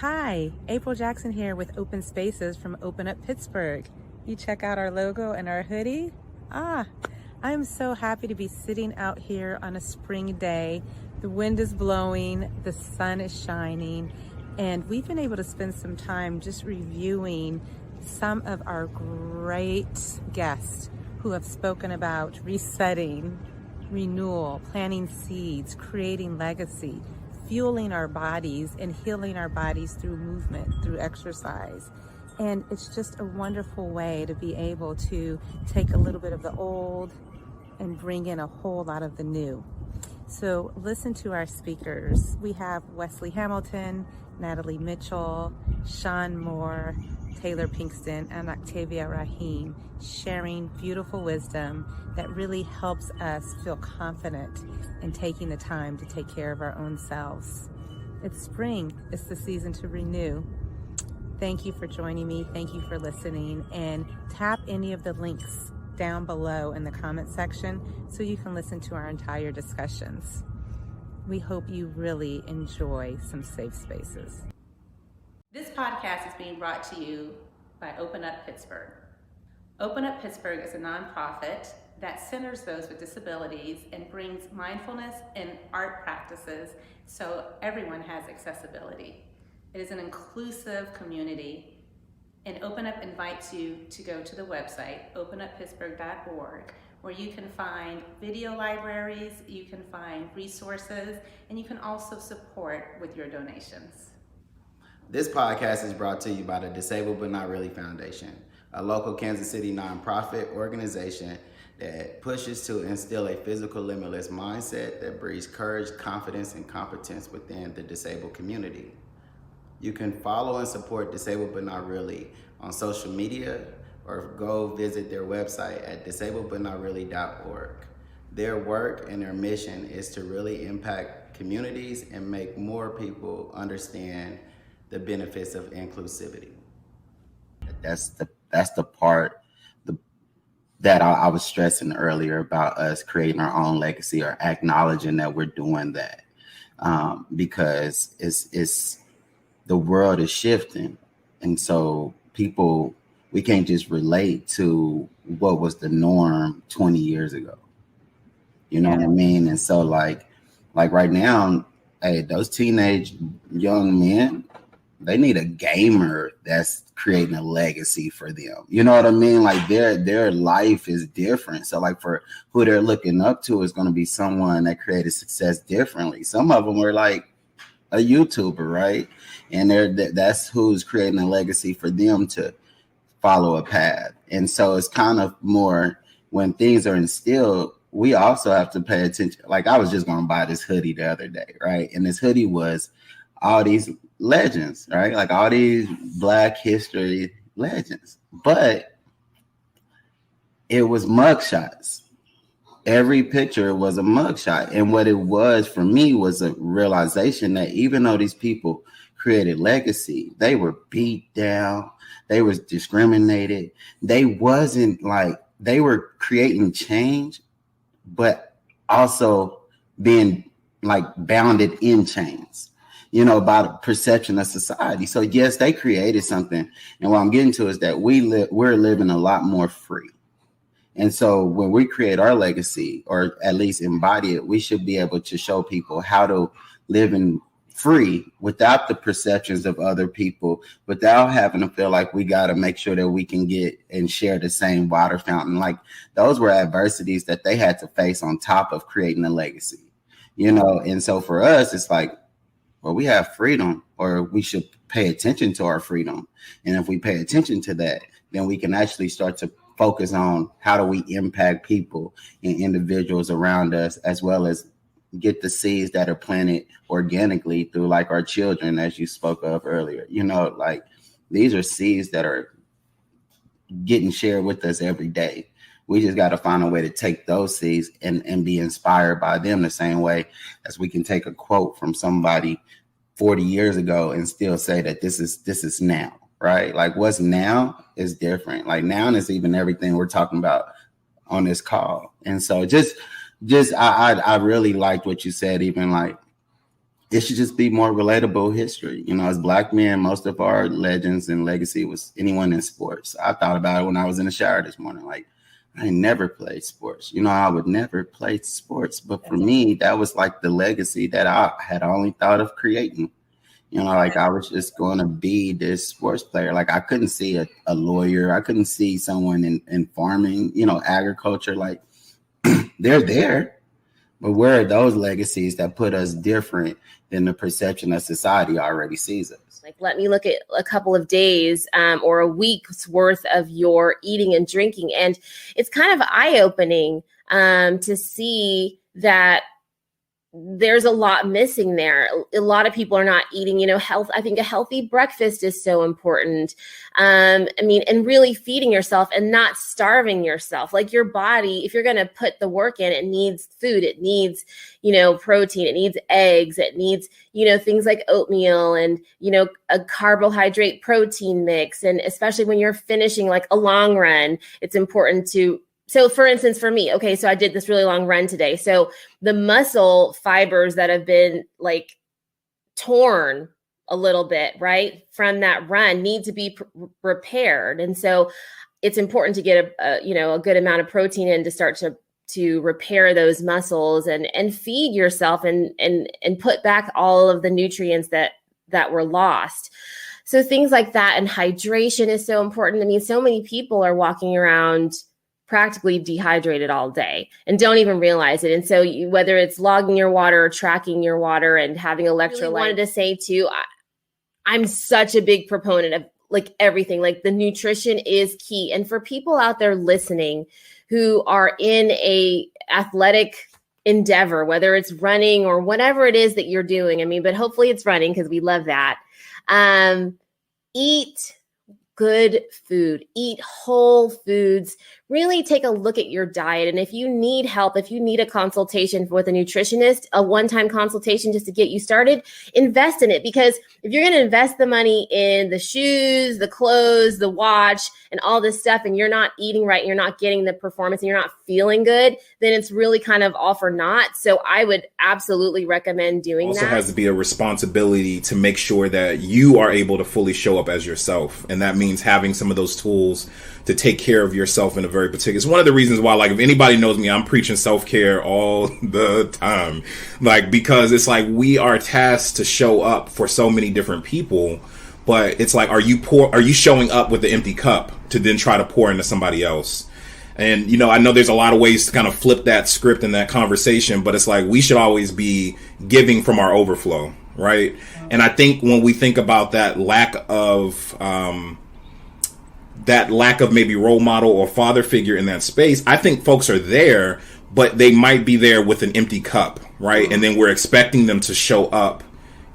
Hi, April Jackson here with Open Spaces from Open Up Pittsburgh. You check out our logo and our hoodie? I'm so happy to be sitting out here on a spring day. The wind is blowing, the sun is shining, and we've been able to spend some time just reviewing some of our great guests who have spoken about resetting, renewal, planting seeds, creating legacy, fueling our bodies and healing our bodies through movement, through exercise. And it's just a wonderful way to be able to take a little bit of the old and bring in a whole lot of the new. So listen to our speakers. We have Wesley Hamilton, Natalie Mitchell, Sean Moore, Taylor Pinkston, and Octavia Rahim sharing beautiful wisdom that really helps us feel confident in taking the time to take care of our own selves. It's spring. It's the season to renew. Thank you for joining me. Thank you for listening. And tap any of the links down below in the comment section so you can listen to our entire discussions. We hope you really enjoy some safe spaces. This podcast is being brought to you by Open Up Pittsburgh. Open Up Pittsburgh is a nonprofit that centers those with disabilities and brings mindfulness and art practices so everyone has accessibility. It is an inclusive community, and Open Up invites you to go to the website, openuppittsburgh.org, where you can find video libraries, you can find resources, and you can also support with your donations. This podcast is brought to you by the Disabled But Not Really Foundation, a local Kansas City nonprofit organization that pushes to instill a physical limitless mindset that breeds courage, confidence, and competence within the disabled community. You can follow and support Disabled But Not Really on social media or go visit their website at disabledbutnotreally.org. Their work and their mission is to really impact communities and make more people understand the benefits of inclusivity. That's the part that I was stressing earlier about us creating our own legacy or acknowledging that we're doing that, because it's the world is shifting, and so we can't just relate to what was the norm 20 years ago. You know what I mean? And so like right now, hey, those teenage young men, they need a gamer that's creating a legacy for them. You know what I mean? Like their life is different. So like for who they're looking up to is going to be someone that created success differently. Some of them are like a YouTuber, right? And that's who's creating a legacy for them to follow a path. And so it's kind of more when things are instilled, we also have to pay attention. Like I was just going to buy this hoodie the other day, right? And this hoodie was all these legends, right? Like all these Black history legends, but it was mugshots. Every picture was a mugshot. And what it was for me was a realization that even though these people created legacy, they were beat down, they was discriminated. They wasn't like, they were creating change, but also being like bounded in chains, you know, by the perception of society. So yes, they created something. And what I'm getting to is that we're living a lot more free. And so when we create our legacy, or at least embody it, we should be able to show people how to live in free without the perceptions of other people, without having to feel like we got to make sure that we can get and share the same water fountain. Like those were adversities that they had to face on top of creating a legacy, you know? And so for us, it's like, well, we have freedom, or we should pay attention to our freedom. And if we pay attention to that, then we can actually start to focus on how do we impact people and individuals around us, as well as get the seeds that are planted organically through like our children, as you spoke of earlier. You know, like these are seeds that are getting shared with us every day. We just got to find a way to take those seeds and be inspired by them the same way as we can take a quote from somebody 40 years ago and still say that this is now, right? Like what's now is different. Like now is even everything we're talking about on this call. And so just I really liked what you said, even like it should just be more relatable history. You know, as Black men, most of our legends and legacy was anyone in sports. I thought about it when I was in the shower this morning. Like, I never played sports. You know, I would never play sports. But for me, that was like the legacy that I had only thought of creating. You know, like I was just going to be this sports player. Like I couldn't see a lawyer. I couldn't see someone in farming, you know, agriculture. Like they're there. But where are those legacies that put us different than the perception that society already sees us? Like, let me look at a couple of days or a week's worth of your eating and drinking. And it's kind of eye-opening to see that there's a lot missing there. A lot of people are not eating, health. I think a healthy breakfast is so important. And really feeding yourself and not starving yourself. Like your body, if you're going to put the work in, it needs food. It needs, protein. It needs eggs. It needs, things like oatmeal and, a carbohydrate protein mix. And especially when you're finishing like a long run, it's important to. So for instance, for me, okay, so I did this really long run today. So the muscle fibers that have been like torn a little bit, right, from that run need to be repaired. And so it's important to get a good amount of protein in to start to repair those muscles and feed yourself and put back all of the nutrients that were lost. So things like that, and hydration is so important. I mean, so many people are walking around practically dehydrated all day and don't even realize it. And so whether it's logging your water or tracking your water and having electrolytes, I wanted to say too, I'm such a big proponent of like everything, like the nutrition is key. And for people out there listening who are in a athletic endeavor, whether it's running or whatever it is that you're doing, but hopefully it's running because we love that. Eat good food, eat whole foods, really take a look at your diet. And if you need help, if you need a consultation with a nutritionist, a one-time consultation just to get you started, invest in it. Because if you're going to invest the money in the shoes, the clothes, the watch, and all this stuff, and you're not eating right, and you're not getting the performance, and you're not feeling good, then it's really kind of all for naught. So I would absolutely recommend doing that. Also has to be a responsibility to make sure that you are able to fully show up as yourself. And that means having some of those tools to take care of yourself in a very particular. It's one of the reasons why, like, if anybody knows me, I'm preaching self-care all the time. Like, because it's like we are tasked to show up for so many different people, but it's like, are you showing up with the empty cup to then try to pour into somebody else? And, I know there's a lot of ways to kind of flip that script in that conversation, but it's like we should always be giving from our overflow, right? And I think when we think about that lack of maybe role model or father figure in that space, I think folks are there, but they might be there with an empty cup, right? And then we're expecting them to show up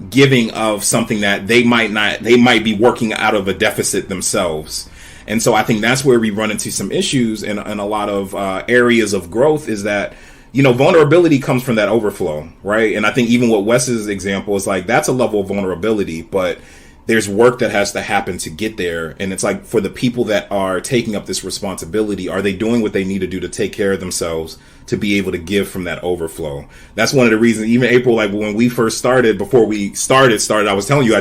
giving of something that they might be working out of a deficit themselves. And so I think that's where we run into some issues in a lot of areas of growth, is that, vulnerability comes from that overflow, right? And I think even what Wes's example is like, that's a level of vulnerability, but there's work that has to happen to get there. And it's like, for the people that are taking up this responsibility, are they doing what they need to do to take care of themselves to be able to give from that overflow? That's one of the reasons, even April, like when we first started, before we started, I was telling you,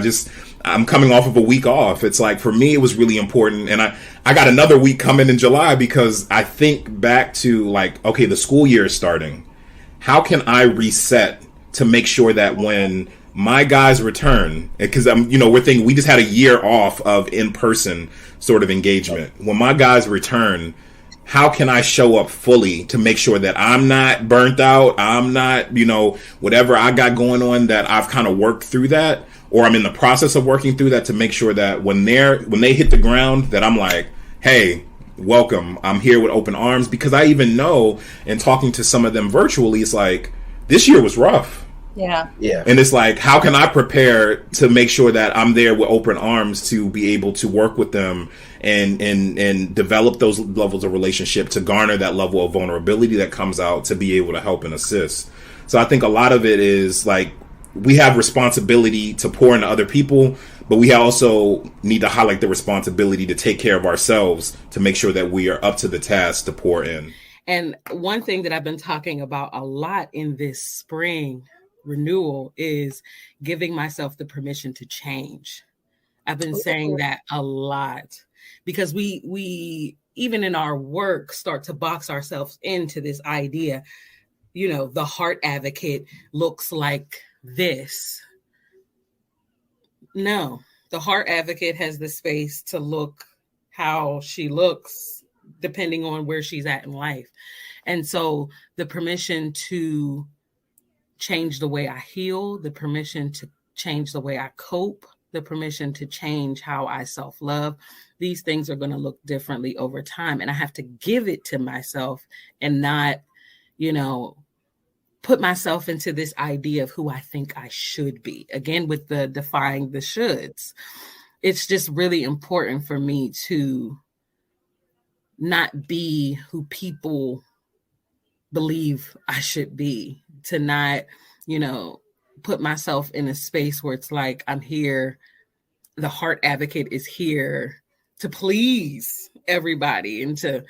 I'm coming off of a week off. It's like, for me, it was really important. And I got another week coming in July, because I think back to like, okay, the school year is starting. How can I reset to make sure that when my guys return, because we're thinking we just had a year off of in-person sort of engagement. When my guys return, how can I show up fully to make sure that I'm not burnt out? I'm not, whatever I got going on, that I've kind of worked through that, or I'm in the process of working through that, to make sure that when they hit the ground, that I'm like, hey, welcome. I'm here with open arms. Because I even know, in talking to some of them virtually, it's like, this year was rough. Yeah. And it's like, how can I prepare to make sure that I'm there with open arms to be able to work with them and develop those levels of relationship, to garner that level of vulnerability that comes out, to be able to help and assist. So I think a lot of it is like, we have responsibility to pour into other people, but we also need to highlight the responsibility to take care of ourselves, to make sure that we are up to the task to pour in. And one thing that I've been talking about a lot in this spring renewal is giving myself the permission to change. I've been saying that a lot because we even in our work start to box ourselves into this idea, the heart advocate looks like this. No, the heart advocate has the space to look how she looks depending on where she's at in life. And so the permission to change the way I heal, the permission to change the way I cope, the permission to change how I self-love, these things are going to look differently over time. And I have to give it to myself and not, put myself into this idea of who I think I should be. Again, with the defying the shoulds, it's just really important for me to not be who people believe I should be, to not, put myself in a space where it's like I'm here, the heart advocate is here to please everybody and to,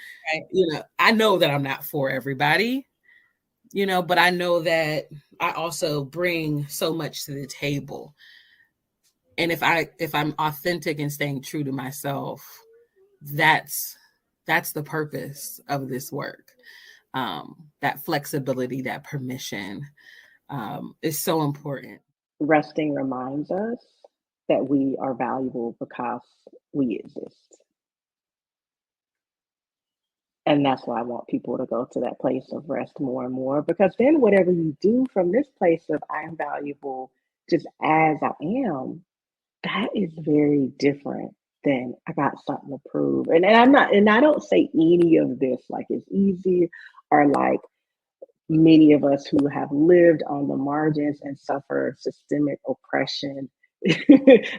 I know that I'm not for everybody, but I know that I also bring so much to the table. And if I'm authentic and staying true to myself, that's the purpose of this work. That flexibility, that permission is so important. Resting reminds us that we are valuable because we exist. And that's why I want people to go to that place of rest more and more, because then whatever you do from this place of I am valuable just as I am, that is very different than I got something to prove. And I don't say any of this like it's easy or like many of us who have lived on the margins and suffer systemic oppression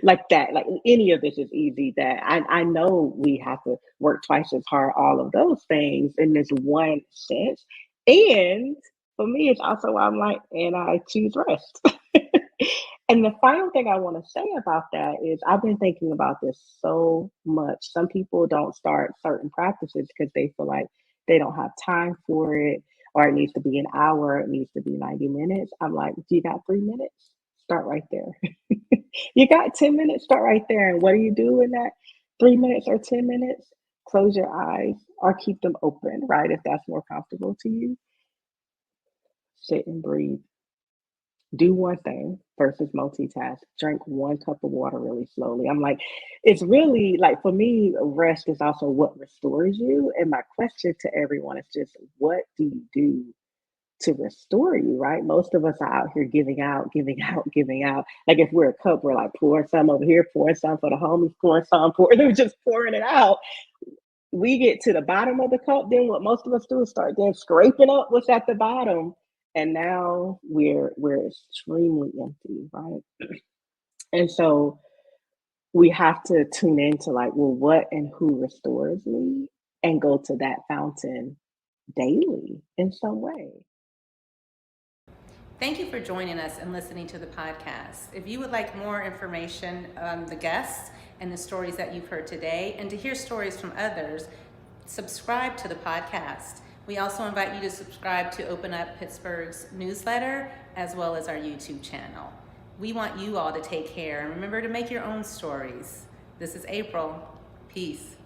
like that, like any of this is easy. That I know we have to work twice as hard, all of those things in this one sense. And for me, it's also I'm like, and I choose rest. And the final thing I want to say about that is I've been thinking about this so much. Some people don't start certain practices because they feel like they don't have time for it, or it needs to be an hour, it needs to be 90 minutes. I'm like, do you got 3 minutes? Start right there. You got 10 minutes, start right there. And what do you do in that 3 minutes or 10 minutes? Close your eyes or keep them open, right? If that's more comfortable to you. Sit and breathe. Do one thing versus multitask. Drink 1 cup of water really slowly. I'm like, it's really like, for me, rest is also what restores you. And my question to everyone is just, what do you do to restore you, right? Most of us are out here giving out. Like if we're a cup, we're like pouring some over here, pouring some for the homies, pouring some, they're just pouring it out. We get to the bottom of the cup, then what most of us do is start then scraping up what's at the bottom. And now we're extremely empty, right? And so we have to tune into like, well, what and who restores me, and go to that fountain daily in some way. Thank you for joining us and listening to the podcast. If you would like more information on the guests and the stories that you've heard today, and to hear stories from others, subscribe to the podcast. We also invite you to subscribe to Open Up Pittsburgh's newsletter, as well as our YouTube channel. We want you all to take care, and remember to make your own stories. This is April. Peace.